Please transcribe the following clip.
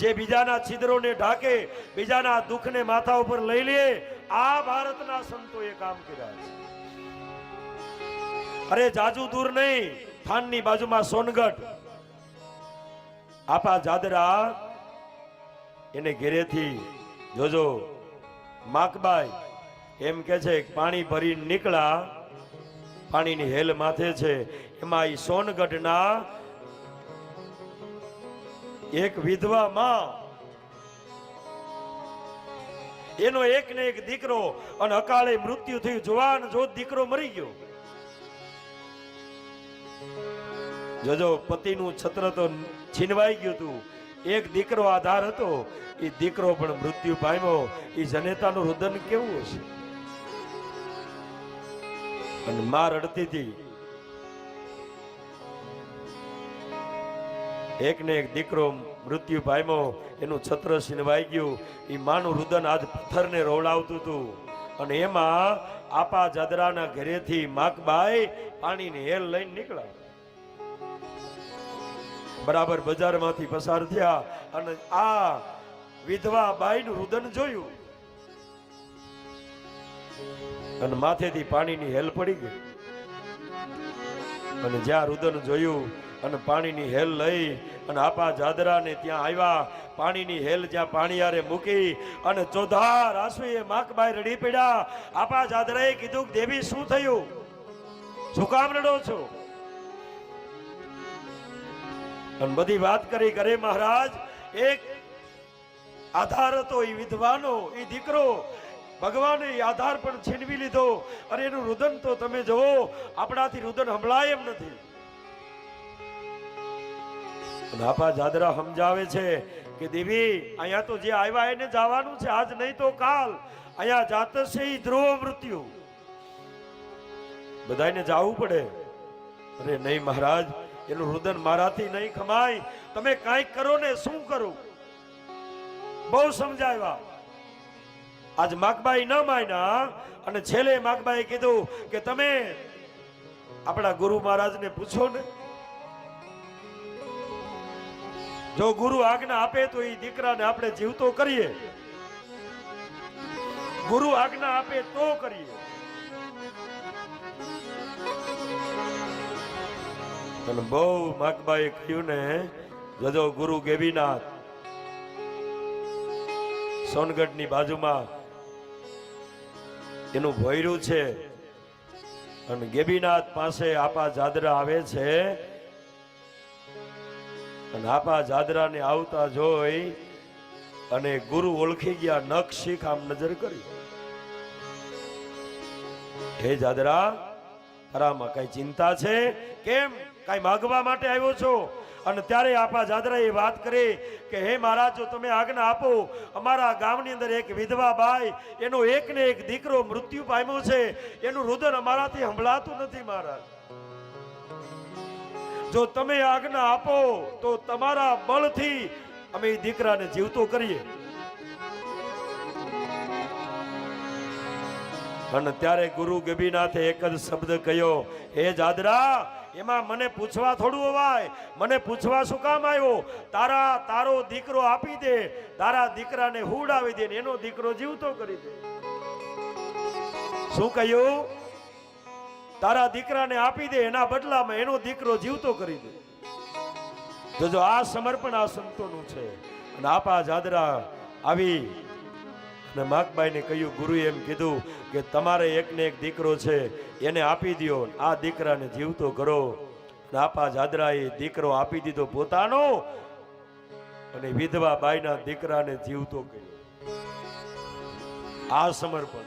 જે બીજાના છિદ્રોને ઢાકે, બીજાના દુઃખને માથા ઉપર લઈ લે, આ ભારતના સંતોએ કામ કર્યા છે. અરે જાજુ દૂર નહીં, થાનની બાજુમાં સોનગઢ, આપા જાદરા એને ઘેરેથી જોજો માકબાઈ એમ કે છે પાણી ભરી નીકળ્યા, પાણીની હેલ માથે છે, એમાં ઈ સોનગઢના એક વિધવા માં, એનો એક ને એક દીકરો, અને અકાળે મૃત્યુ થયું, જવાન જોત દીકરો મરી ગયો. જોજો પતિનું છત્ર તો છીનવાઈ ગયું હતું, એક દીકરો આધાર હતો, એ દીકરો પણ મૃત્યુ પામ્યો. એ જનેતાનું રુદન કેવું હશે? અને માં રડતી હતી, એક ને એક દીકરો મૃત્યુ પામ્યો, એનું છત્ર છીનવાઈ ગયું. એ માનું રુદન આજ પથ્થરને રોવડાવતું હતું. અને એમાં આપા જાદરાના ઘરેથી માકબાઈ પાણીની હેલ લઈને નીકળ્યા. બરાબર બજારમાંથી પસાર થયા અને આ વિધવા બાઈનું રુદન જોયું, અને માથેથી પાણીની હેલ પડી ગઈ. અને જ્યાં રુદન જોયું અને પાણીની હેલ લઈ અને આપા જાદરાને ત્યાં આવ્યા, પાણીની હેલ જ્યાં પાણીયારે મૂકી અને ચોધાર આંસુએ માકબાઈ રડી પડ્યા. આપા જાદરાએ કીધું, દેવી શું થયું, શું કામ રડો છો? અને બધી વાત કરી. કરે મહારાજ, એક આધાર હતો એ વિધવાનો, એ દીકરો, ભગવાને આધાર પણ છીનવી લીધો. અને એનું રુદન તો તમે જુઓ, આપણાથી રુદન સંભળાય એમ નથી. આપા જાદરા સમજાવે છે કે દેવી, અહીંયા તો જે આવ્યા એને જવાનું છે, આજ નહીં તો કાલ. અહીંયા જાત છે ઈ ધ્રુવ મૃત્યુ, બધાને જવું પડે. અરે નહીં મહારાજ, એનું રુદન મારાથી નહીં ખમાય, તમે કાંઈક કરો ને. શું કરું? બહુ સમજાવ્યા. આજ માકબાઈ ન માન્યા, અને છેલ્લે માકબાઈએ કીધું કે તમે આપણા ગુરુ મહારાજને પૂછો ને, જો ગુરુ આજ્ઞા આપે તો એ દીકરાને આપણે જીવતો કરીએ, ગુરુ આજ્ઞા આપે તો કરીએ. અને બહુ માકબાએ કહ્યું ને, જજો ગુરુ ગેબીનાથ સોનગઢની બાજુમાં એનું ભોયરું છે, અને ગેબીનાથ પાસે આપા જાદરા આવે છે. અને આપા જાદરાને આવતા જોઈ અને ગુરુ ઓળખી ગયા, નખ શીખ આમ નજર કરી. હે જાદરા, તારામાં કઈ ચિંતા છે? કેમ કઈ માગવા માટે આવ્યો છો? અને ત્યારે આપા જાદરાએ વાત કરી કે હે મહારાજ, જો તમે આજ્ઞા આપો, અમારા ગામની અંદર એક વિધવા બાઈ, એનો એક ને એક દીકરો મૃત્યુ પામ્યો છે, એનું રુદન અમારાથી સંભળાતું નથી મહારાજ. જો તમે આજ્ઞા આપો તો તમારા બળથી અમે એ દીકરાને જીવતો કરીએ. અને ત્યારે ગુરુ ગબીનાથે એક જ શબ્દ કહ્યો, હે જાદરા, એમાં મને પૂછવા થોડું હોવાય, મને પૂછવા શું કામ આવ્યો? તારો દીકરો આપી દે, તારા દીકરાને હુડાવી દે, એનો દીકરો જીવતો કરી દે. શું કહ્યું? તારા દીકરાને આપી દે, એના બદલામાં એનો દીકરો જીવતો કરી દે. જો આ સમર્પણ આ સંતોનું છે. અને આપા જાદરા આવી અને માકબાઈને કહ્યું, ગુરુએ એમ કીધું કે તમારે એક ને એક દીકરો છે, એને આપી દો, આ દીકરાને જીવતો કરો. અને આપા જાદરાએ દીકરો આપી દીધો પોતાનો, અને વિધવા બાઈના દીકરાને જીવતો કર્યો. આ સમર્પણ.